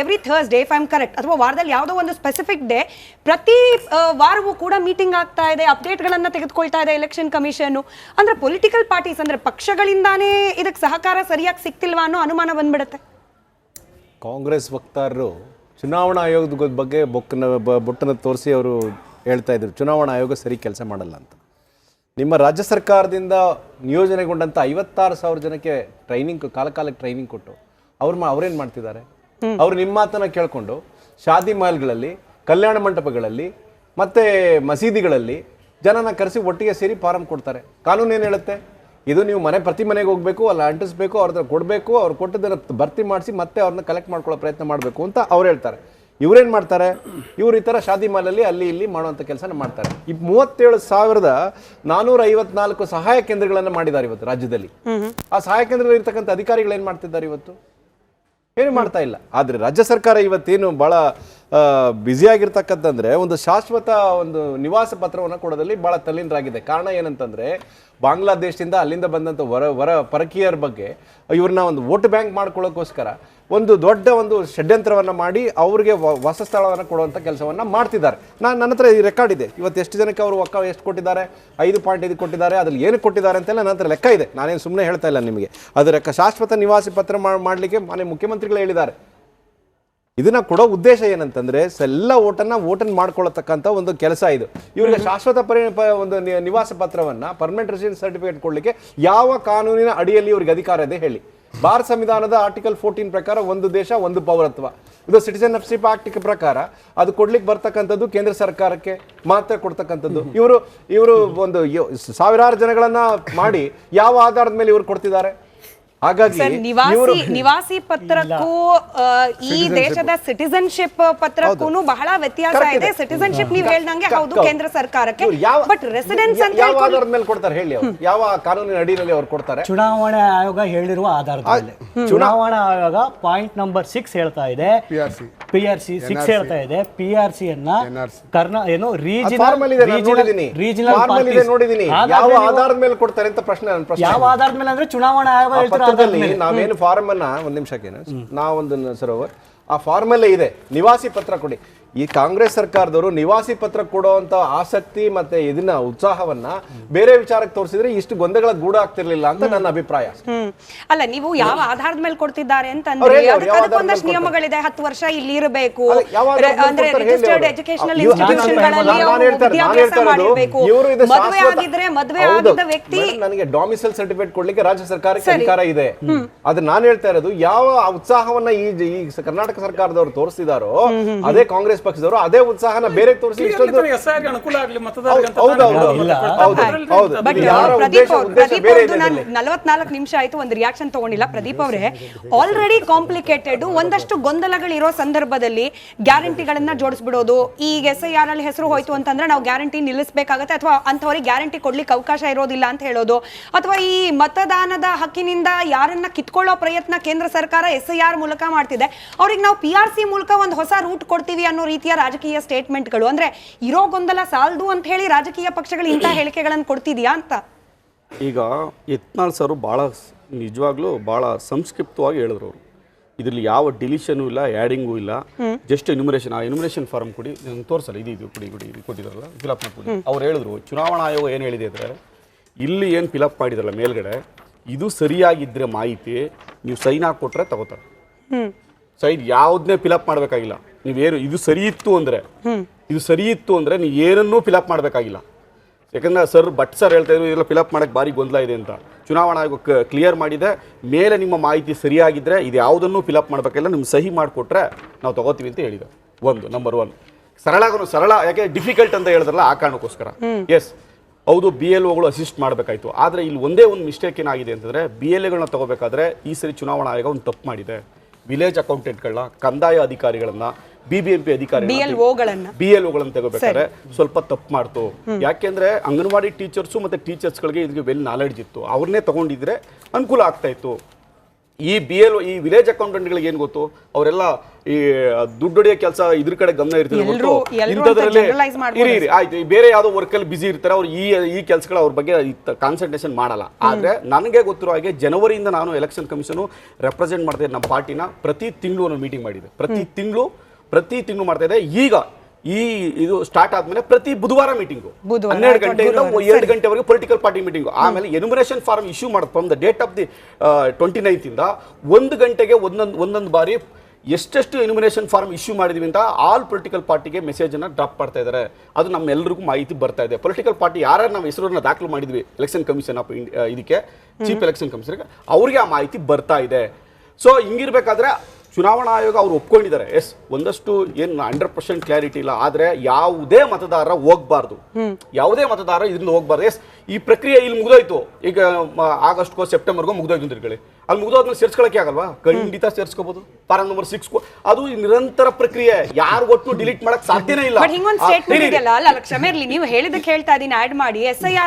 Every Thursday if I am correct ಅಥವಾ ವಾರದಲ್ಲಿ ಯಾವುದೋ ಒಂದು ಸ್ಪೆಸಿಫಿಕ್ ಡೇ ಪ್ರತಿ ವಾರವೂ ಕೂಡ ಮೀಟಿಂಗ್ ಆಗ್ತಾ ಇದೆ, ಅಪ್ಡೇಟ್ಗಳನ್ನು ತೆಗೆದುಕೊಳ್ತಾ ಇದೆ ಎಲೆಕ್ಷನ್ ಕಮಿಷನ್. ಅಂದ್ರೆ ಪೊಲಿಟಿಕಲ್ ಪಾರ್ಟೀಸ್ ಅಂದ್ರೆ ಪಕ್ಷಗಳಿಂದಾನೇ ಇದಕ್ಕೆ ಸಹಕಾರ ಸರಿಯಾಗಿ ಸಿಗ್ತಿಲ್ವಾ ಅನ್ನೋ ಅನುಮಾನ ಬಂದ್ಬಿಡುತ್ತೆ. ಕಾಂಗ್ರೆಸ್ ವಕ್ತಾರರು ಚುನಾವಣಾ ಆಯೋಗದ ಬಗ್ಗೆ ಬೊಟ್ಟನ್ನು ತೋರಿಸಿ ಅವರು ಹೇಳ್ತಾ ಇದ್ರು ಚುನಾವಣಾ ಆಯೋಗ ಸರಿ ಕೆಲಸ ಮಾಡಲ್ಲ ಅಂತ. ನಿಮ್ಮ ರಾಜ್ಯ ಸರ್ಕಾರದಿಂದ ನಿಯೋಜನೆಗೊಂಡಂಥ 56,000 ಜನಕ್ಕೆ ಕಾಲಕಾಲಕ್ಕೆ ಟ್ರೈನಿಂಗ್ ಕೊಟ್ಟು ಅವ್ರೇನು ಮಾಡ್ತಿದ್ದಾರೆ? ಅವ್ರು ನಿಮ್ಮ ಮಾತನ್ನ ಕೇಳ್ಕೊಂಡು ಶಾದಿ ಮಹಲ್ಗಳಲ್ಲಿ, ಕಲ್ಯಾಣ ಮಂಟಪಗಳಲ್ಲಿ ಮತ್ತೆ ಮಸೀದಿಗಳಲ್ಲಿ ಜನನ ಕರೆಸಿ ಒಟ್ಟಿಗೆ ಸೇರಿ ಫಾರಂ ಕೊಡ್ತಾರೆ. ಕಾನೂನು ಏನು ಹೇಳುತ್ತೆ? ಇದು ನೀವು ಪ್ರತಿ ಮನೆಗೆ ಹೋಗ್ಬೇಕು, ಅಲ್ಲ ಅಂಟಿಸ್ಬೇಕು, ಅವ್ರ ಹತ್ರ ಕೊಡಬೇಕು, ಅವ್ರು ಕೊಟ್ಟದನ್ನ ಭರ್ತಿ ಮಾಡಿಸಿ ಮತ್ತೆ ಅವ್ರನ್ನ ಕಲೆಕ್ಟ್ ಮಾಡ್ಕೊಳ್ಳೋ ಪ್ರಯತ್ನ ಮಾಡಬೇಕು ಅಂತ ಅವ್ರು ಹೇಳ್ತಾರೆ. ಇವ್ರೇನು ಮಾಡ್ತಾರೆ? ಇವ್ರು ಈ ಥರ ಶಾದಿ ಮಾಲಲ್ಲಿ ಅಲ್ಲಿ ಇಲ್ಲಿ ಮಾಡುವಂಥ ಕೆಲಸನ ಮಾಡ್ತಾರೆ. ಈ 37,454 ಸಹಾಯ ಕೇಂದ್ರಗಳನ್ನು ಮಾಡಿದ್ದಾರೆ ಇವತ್ತು ರಾಜ್ಯದಲ್ಲಿ. ಆ ಸಹಾಯ ಕೇಂದ್ರದಲ್ಲಿ ಇರ್ತಕ್ಕಂಥ ಅಧಿಕಾರಿಗಳು ಏನು ಮಾಡ್ತಿದ್ದಾರೆ? ಇವತ್ತು ಏನು ಮಾಡ್ತಾ ಇಲ್ಲ. ಆದರೆ ರಾಜ್ಯ ಸರ್ಕಾರ ಇವತ್ತೇನು ಭಾಳ ಬ್ಯುಸಿಯಾಗಿರ್ತಕ್ಕಂತಂದ್ರೆ ಒಂದು ಶಾಶ್ವತ ಒಂದು ನಿವಾಸ ಪತ್ರವನ್ನು ಕೊಡೋದಲ್ಲಿ ಭಾಳ ತಲ್ಲೀನರಾಗಿದೆ. ಕಾರಣ ಏನಂತಂದ್ರೆ ಬಾಂಗ್ಲಾದೇಶದಿಂದ ಅಲ್ಲಿಂದ ಬಂದಂಥ ಹೊರ ಪರಕೀಯರ ಬಗ್ಗೆ ಇವ್ರನ್ನ ಒಂದು ವೋಟ್ ಬ್ಯಾಂಕ್ ಮಾಡ್ಕೊಳ್ಳೋಕ್ಕೋಸ್ಕರ ಒಂದು ದೊಡ್ಡ ಒಂದು ಷಡ್ಯಂತ್ರವನ್ನು ಮಾಡಿ ಅವ್ರಿಗೆ ವಾಸಸ್ಥಳವನ್ನು ಕೊಡುವಂಥ ಕೆಲಸವನ್ನು ಮಾಡ್ತಿದ್ದಾರೆ. ನನ್ನ ಹತ್ರ ಈ ರೆಕಾರ್ಡ್ ಇದೆ. ಇವತ್ತು ಎಷ್ಟು ಜನಕ್ಕೆ ಅವರು ಎಷ್ಟು ಕೊಟ್ಟಿದ್ದಾರೆ, 5.5 ಕೊಟ್ಟಿದ್ದಾರೆ, ಅದ್ರಲ್ಲಿ ಏನು ಕೊಟ್ಟಿದ್ದಾರೆ ಅಂತೆಲ್ಲ ನನ್ನ ಹತ್ರ ಲೆಕ್ಕ ಇದೆ. ನಾನೇನು ಸುಮ್ಮನೆ ಹೇಳ್ತಾ ಇಲ್ಲ ನಿಮಗೆ. ಅದರ ಶಾಶ್ವತ ನಿವಾಸಿ ಪತ್ರ ಮಾಡಲಿಕ್ಕೆ ಮಾನ್ಯ ಮುಖ್ಯಮಂತ್ರಿಗಳು ಹೇಳಿದ್ದಾರೆ. ಇದನ್ನ ಕೊಡೋ ಉದ್ದೇಶ ಏನಂತಂದ್ರೆ ಎಲ್ಲ ಓಟನ್ನು ಮಾಡ್ಕೊಳ್ಳತಕ್ಕಂಥ ಒಂದು ಕೆಲಸ ಇದು. ಇವರಿಗೆ ಶಾಶ್ವತ ಒಂದು ನಿವಾಸ ಪತ್ರವನ್ನ ಪರ್ಮನೆಂಟ್ ರೆಸಿಡೆನ್ಸ್ ಸರ್ಟಿಫಿಕೇಟ್ ಕೊಡ್ಲಿಕ್ಕೆ ಯಾವ ಕಾನೂನಿನ ಅಡಿಯಲ್ಲಿ ಇವರಿಗೆ ಅಧಿಕಾರ ಇದೆ ಹೇಳಿ? ಭಾರತ ಸಂವಿಧಾನದ ಆರ್ಟಿಕಲ್ 14 ಪ್ರಕಾರ ಒಂದು ದೇಶ ಒಂದು ಪೌರತ್ವ, ಇದು ಸಿಟಿಜನ್ಶಿಪ್ ಆಕ್ಟ್ ಪ್ರಕಾರ ಅದು ಕೊಡ್ಲಿಕ್ಕೆ ಬರ್ತಕ್ಕಂಥದ್ದು ಕೇಂದ್ರ ಸರ್ಕಾರಕ್ಕೆ ಮಾತ್ರ ಕೊಡ್ತಕ್ಕಂಥದ್ದು. ಇವರು ಒಂದು ಸಾವಿರಾರು ಜನಗಳನ್ನ ಮಾಡಿ ಯಾವ ಆಧಾರದ ಮೇಲೆ ಇವರು ಕೊಡ್ತಿದ್ದಾರೆ? ಹಾಗಾಗಿ ನಿವಾಸಿ ಪತ್ರಕ್ಕೂ ಈ ದೇಶದ ಸಿಟಿಜನ್ಶಿಪ್ ಪತ್ರಕ್ಕೂ ಬಹಳ ವ್ಯತ್ಯಾಸ ಇದೆ. ಸಿಟಿಜನ್ಶಿಪ್ ನೀವು ಹೇಳ್ದಂಗೆ ಹೌದು ಕೇಂದ್ರ ಸರ್ಕಾರಕ್ಕೆ, ಬಟ್ ರೆಸಿಡೆನ್ಸ್ ಅಂತ ಯಾವ ಆಧಾರದ ಮೇಲೆ ಕೊಡ್ತಾರೆ ಹೇಳಿ? ಅವರು ಯಾವ ಕಾನೂನಿನ ಅಡಿಯಲ್ಲಿ ಅವ್ರು ಕೊಡ್ತಾರೆ? ಚುನಾವಣಾ ಆಯೋಗ ಹೇಳಿರುವ ಆಧಾರದ ಮೇಲೆ. ಚುನಾವಣಾ ಆಯೋಗ ಪಾಯಿಂಟ್ ನಂಬರ್ 6 ಹೇಳ್ತಾ ಇದೆ, PRC 6 ಹೇಳ್ತಾ ಇದೆ, PRC ಅನ್ನ ಏನು ರೀಜನಲ್ ನೋಡಿದೀನಿ. ಯಾವ ಆಧಾರದ ಮೇಲೆ ಕೊಡ್ತಾರೆ ಅಂತ ಪ್ರಶ್ನೆ. ಯಾವ ಆಧಾರದ ಮೇಲೆ ಅಂದ್ರೆ ಚುನಾವಣಾ ಆಯೋಗ ಹೇಳ್ತಾರೆ. ನಾವೇನು ಫಾರ್ಮ್ ಅನ್ನ ಒಂದ್ ನಿಮಿಷಕ್ಕೇನು ನಾವೊಂದು ಸರೋವರ್ ಆ ಫಾರ್ಮ್ ಅಲ್ಲೇ ಇದೆ ನಿವಾಸಿ ಪತ್ರ ಕೊಡಿ. ಈ ಕಾಂಗ್ರೆಸ್ ಸರ್ಕಾರದವರು ನಿವಾಸಿ ಪತ್ರ ಕೊಡುವಂತ ಆಸಕ್ತಿ ಮತ್ತೆ ಇದನ್ನ ಉತ್ಸಾಹವನ್ನ ಬೇರೆ ವಿಚಾರಕ್ಕೆ ತೋರಿಸಿದ್ರೆ ಇಷ್ಟು ಗೊಂದಗಳ ಗೂಢ ಆಗ್ತಿರ್ಲಿಲ್ಲ ಅಂತ ನನ್ನ ಅಭಿಪ್ರಾಯ. ಅಲ್ಲ, ನೀವು ಯಾವ ಆಧಾರದ ಮೇಲೆ ಕೊಡ್ತಿದ್ದಾರೆ ಅಂತ ಒಂದಷ್ಟು ನಿಯಮಗಳಿದೆ. 10 ವರ್ಷ ಇಲ್ಲಿ ಇರಬೇಕು, ಅಂದ್ರೆ ರಿಜಿಸ್ಟರ್ಡ್ ಎಜುಕೇಶನಲ್ ಇನ್ಸ್ಟಿಟ್ಯೂಷನ್ಗಳಲ್ಲಿ ವಿದ್ಯಾಭ್ಯಾಸ ಮಾಡಿರಬೇಕು, ಮದುವೆ ಆಗಿದ್ರೆ ಮದುವೆ ಆಗಿದ್ದ ವ್ಯಕ್ತಿ. ನನಗೆ ಡೊಮಿಸೈಲ್ ಸರ್ಟಿಫಿಕೇಟ್ ಕೊಡ್ಲಿಕ್ಕೆ ರಾಜ್ಯ ಸರ್ಕಾರಕ್ಕೆ ಅಧಿಕಾರ ಇದೆ. ಅದು ನಾನು ಹೇಳ್ತಾ ಇರೋದು ಯಾವ ಉತ್ಸಾಹವನ್ನ ಈ ಕರ್ನಾಟಕ ಸರ್ಕಾರದವರು ತೋರಿಸಿದಾರೋ ಅದೇ ಕಾಂಗ್ರೆಸ್ ಪಕ್ಷದವರು ಅದೇ ಉತ್ಸಾಹನ ಬೇರೆ ತೋರಿಸಿ ಇಷ್ಟೊಂದು ಅನುಕೂಲ ಆಗಲಿ ಮತದಾರರಿಗೆ. 44 ನಿಮಿಷ ಆಯ್ತು, ಒಂದು ರಿಯಾಕ್ಷನ್ ತಗೊಂಡಿಲ್ಲ. ಪ್ರದೀಪ್ ಅವರೇ, ಆಲ್ರೆಡಿ ಕಾಂಪ್ಲಿಕೇಟೆಡ್ ಒಂದಷ್ಟು ಗೊಂದಲಗಳಿರೋ ಸಂದರ್ಭದಲ್ಲಿ ಗ್ಯಾರಂಟಿಗಳನ್ನ ಜೋಡಿಸ್ಬಿಡೋದು, ಈಗ SIR ಅಲ್ಲಿ ಹೆಸರು ಹೋಯ್ತು ಅಂತಂದ್ರೆ ನಾವು ಗ್ಯಾರಂಟಿ ನಿಲ್ಲಿಸಬೇಕಾಗತ್ತೆ ಅಥವಾ ಅಂತವರಿಗೆ ಗ್ಯಾರಂಟಿ ಕೊಡ್ಲಿಕ್ಕೆ ಅವಕಾಶ ಇರೋದಿಲ್ಲ ಅಂತ ಹೇಳೋದು, ಅಥವಾ ಈ ಮತದಾನದ ಹಕ್ಕಿನಿಂದ ಯಾರನ್ನ ಕಿತ್ಕೊಳ್ಳೋ ಪ್ರಯತ್ನ ಕೇಂದ್ರ ಸರ್ಕಾರ SIR ಮೂಲಕ ಮಾಡ್ತಿದೆ, ಅವ್ರಿಗೆ ನಾವು PRC ಮೂಲಕ ಒಂದು ಹೊಸ ರೂಟ್ ಕೊಡ್ತೀವಿ ಅನ್ನೋ ರೀತಿಯ ರಾಜಕೀಯ ಸ್ಟೇಟ್ಮೆಂಟ್ಗಳು. ಅಂದ್ರೆ ಇರೋ ಗೊಂದಲ ಸಾಲದು ಅಂತ ಹೇಳಿ ರಾಜಕೀಯ ಪಕ್ಷಗಳು ಇಂತಹ ಹೇಳಿಕೆಗಳನ್ನು ಕೊಡ್ತಿದ್ಯಾ ಅಂತ. ಈಗ ಯತ್ನಾಳ್ ಸರ್ ನಿಜವಾಗ್ಲೂ ಬಹಳ ಸಂಕ್ಷಿಪ್ತವಾಗಿ ಹೇಳಿದ್ರು. ಅವರು ಇದರಲ್ಲಿ ಯಾವ ಡಿಲಿಷನು ಇಲ್ಲ, ಆ್ಯಡಿಂಗು ಇಲ್ಲ, ಜಸ್ಟ್ ಎನ್ಯುಮರೇಷನ್ ಫಾರ್ಮ್ ಕೊಡಿ, ತೋರಿಸಲ್ಲ ಇದು ಕೊಡಿ ಕೊಟ್ಟಿದ್ದಾರಲ್ಲ ಫಿಲಪ್ ಮಾಡ್ಕೊಡಿ. ಅವ್ರು ಹೇಳಿದ್ರು ಚುನಾವಣಾ ಆಯೋಗ ಏನು ಹೇಳಿದೆ ಅಂದರೆ ಇಲ್ಲಿ ಏನು ಫಿಲಪ್ ಮಾಡಿದಾರಲ್ಲ ಮೇಲ್ಗಡೆ ಇದು ಸರಿಯಾಗಿದ್ದರೆ ಮಾಹಿತಿ ನೀವು ಸೈನ್ ಹಾಕ್ಕೊಟ್ರೆ ತಗೋತಾರೆ. ಸೈನ್ ಯಾವುದನ್ನೇ ಫಿಲಪ್ ಮಾಡಬೇಕಾಗಿಲ್ಲ. ನೀವೇನು ಇದು ಸರಿ ಇತ್ತು ಅಂದರೆ ನೀವು ಏನನ್ನೂ ಫಿಲಪ್ ಮಾಡಬೇಕಾಗಿಲ್ಲ. ಯಾಕಂದ್ರೆ ಸರ್ ಹೇಳ್ತಾ ಇದ್ರು ಇದೆಲ್ಲ ಫಿಲಪ್ ಮಾಡಕ್ಕೆ ಭಾರಿ ಗೊಂದಲ ಇದೆ ಅಂತ. ಚುನಾವಣಾ ಆಯೋಗ ಕ್ಲಿಯರ್ ಮಾಡಿದೆ, ಮೇಲೆ ನಿಮ್ಮ ಮಾಹಿತಿ ಸರಿಯಾಗಿದ್ದರೆ ಇದು ಯಾವುದನ್ನು ಫಿಲಪ್ ಮಾಡಬೇಕಿಲ್ಲ, ನಿಮ್ಗೆ ಸಹಿ ಮಾಡಿಕೊಟ್ರೆ ನಾವು ತಗೋತೀವಿ ಅಂತ ಹೇಳಿದೆ. ನಂಬರ್ 1 ಸರಳ. ಯಾಕೆ ಡಿಫಿಕಲ್ಟ್ ಅಂತ ಹೇಳಿದ್ರಲ್ಲ ಆ ಕಾರಣಕ್ಕೋಸ್ಕರ. ಎಸ್ ಹೌದು, BLOಗಳು ಅಸಿಸ್ಟ್ ಮಾಡಬೇಕಾಯ್ತು. ಆದರೆ ಇಲ್ಲಿ ಒಂದೇ ಒಂದು ಮಿಸ್ಟೇಕ್ ಏನಾಗಿದೆ ಅಂತಂದರೆ BLAಗಳನ್ನ ತಗೋಬೇಕಾದ್ರೆ ಈ ಸರಿ ಚುನಾವಣಾ ಆಯೋಗ ಒಂದು ತಪ್ಪು ಮಾಡಿದೆ. ವಿಲೇಜ್ ಅಕೌಂಟೆಂಟ್ಗಳನ್ನ, ಕಂದಾಯ ಅಧಿಕಾರಿಗಳನ್ನ, BBMP ಅಧಿಕಾರಿಗಳನ್ನ ತಗೋಬೇಕಾದ್ರೆ ಸ್ವಲ್ಪ ತಪ್ಪು ಮಾಡ್ತು. ಯಾಕೆಂದ್ರೆ ಅಂಗನವಾಡಿ ಟೀಚರ್ಸು ಮತ್ತೆ ಟೀಚರ್ಸ್ಗಳಿಗೆ ಇದಕ್ಕೆ ವೆಲ್ ನಾಲೆಡ್ಜ್ ಇತ್ತು, ಅವ್ರನ್ನೇ ತಗೊಂಡಿದ್ರೆ ಅನುಕೂಲ ಆಗ್ತಾ ಇತ್ತು. ಈ ಈ ವಿಲೇಜ್ ಅಕೌಂಟೆಂಟ್ಗಳಿಗೆ ಏನ್ ಗೊತ್ತು, ಅವರೆಲ್ಲ ಈ ದುಡ್ಡು ಹೊಡೆಯೋ ಕೆಲಸ ಇದ್ರ ಕಡೆ ಗಮನ ಇರ್ತದೆ ಎಲ್ರೂ ಇಂಥದ್ರಲ್ಲಿ generalize ಮಾಡ್ಬೋದು. ಇರಿ ಆಯ್ತು, ಬೇರೆ ಯಾವ್ದೋ ವರ್ಕ್ ಅಲ್ಲಿ ಬಿಸಿ ಇರ್ತಾರೆ ಅವ್ರು, ಈ ಕೆಲಸಗಳು ಅವ್ರ ಬಗ್ಗೆ ಕಾನ್ಸಂಟ್ರೇಷನ್ ಮಾಡಲ್ಲ. ಆದ್ರೆ ನನಗೆ ಗೊತ್ತಿರೋ ಹಾಗೆ ಜನವರಿಯಿಂದ ನಾನು ಎಲೆಕ್ಷನ್ ಕಮಿಷನ್ ರೆಪ್ರೆಸೆಂಟ್ ಮಾಡ್ತಾ ಇದ್ದೆ ನಮ್ಮ ಪಾರ್ಟಿನ. ಪ್ರತಿ ತಿಂಗಳು ಒಂದು ಮೀಟಿಂಗ್ ಮಾಡಿದೆ, ಪ್ರತಿ ತಿಂಗಳು ಮಾಡ್ತಾ ಇದ್ದೆ. ಈಗ ಇದು ಸ್ಟಾರ್ಟ್ ಆದ್ಮೇಲೆ ಪ್ರತಿ ಬುಧವಾರ ಮೀಟಿಂಗು, 12 ಗಂಟೆಯಿಂದ 2 ಗಂಟೆವರೆಗೆ ಪೊಲಿಟಿಕಲ್ ಪಾರ್ಟಿ ಮೀಟಿಂಗ್. ಆಮೇಲೆ ಎನ್ಯುಮರೇಷನ್ ಫಾರ್ಮ್ ಇಶ್ಯೂ ಮಾಡೋದು from the date of the 29th ಇಂದ 1 ಗಂಟೆಗೆ ಒಂದೊಂದು ಬಾರಿ ಎಷ್ಟೆಷ್ಟು ಎನ್ಯುಮರೇಷನ್ ಫಾರ್ಮ್ ಇಶ್ಯೂ ಮಾಡಿದೀವಿ ಅಂತ ಆಲ್ ಪೊಲಿಟಿಕಲ್ ಪಾರ್ಟಿಗೆ ಮೆಸೇಜ್ ಅನ್ನ ಡ್ರಾಪ್ ಮಾಡ್ತಾ ಇದ್ದಾರೆ. ಅದು ನಮ್ಮೆಲ್ಲರಿಗೂ ಮಾಹಿತಿ ಬರ್ತಾ ಇದೆ. ಪೊಲಿಟಿಕಲ್ ಪಾರ್ಟಿ ಯಾರು ನಾವು ಹೆಸರನ್ನ ದಾಖಲು ಮಾಡಿದ್ವಿ ಎಲೆಕ್ಷನ್ ಕಮಿಷನ್ ಆಫ್ ಇದಕ್ಕೆ, ಚೀಫ್ ಎಲೆಕ್ಷನ್ ಕಮಿಷನರ್ಗೆ, ಅವ್ರಿಗೆ ಆ ಮಾಹಿತಿ ಬರ್ತಾ ಇದೆ. ಸೊ ಹಿಂಗಿರ್ಬೇಕಾದ್ರೆ ಚುನಾವಣಾ ಆಯೋಗ ಅವರು ಒಪ್ಕೊಂಡಿದ್ದಾರೆ. ಎಸ್, ಒಂದಷ್ಟು ಏನು 100% ಕ್ಲಾರಿಟಿ ಇಲ್ಲ, ಆದ್ರೆ ಯಾವುದೇ ಮತದಾರ ಹೋಗ್ಬಾರ್ದು, ಇದರಿಂದ ಹೋಗ್ಬಾರ್ದು. ಎಸ್, ಈ ಪ್ರಕ್ರಿಯೆ ಇಲ್ಲಿ ಮುಗಿದೋಯ್ತು, ಈಗ ಆಗಸ್ಟ್ಗೋ ಸೆಪ್ಟೆಂಬರ್ಗೋ ಮುಗಿದೋಯ್ತು ಅಂತ ಹೇಳಿ, ಅಲ್ಲಿ ಮುಗಿದೋದ್ಮೇಲೆ ಸೇರ್ಸ್ಕೊಳಕ್ಕೆ ಆಗಲ್ವಾ? ಖಂಡಿತ ಸೇರ್ಸ್ಕೋಬಹುದು. ಫಾರಂ ನಂಬರ್ 6 ಅದು ನಿರಂತರ ಪ್ರಕ್ರಿಯೆ, ಯಾರು ಒಟ್ಟು ಡಿಲೀಟ್ ಮಾಡಕ್ ಸಾಧ್ಯನೇ ಇಲ್ಲ. ಬಟ್ ಹಿಂಗೊಂದು ಸ್ಟೇಟ್ಮೆಂಟ್ ಇದೆಯಲ್ಲ, ಅಲ್ಲ ಕ್ಷಮೆ ಇರ್ಲಿ, ನೀವು ಹೇಳಿದಕ್ಕೆ ಹೇಳ್ತಾ ಇದೀನಿ, ಆಡ್ ಮಾಡಿ SIR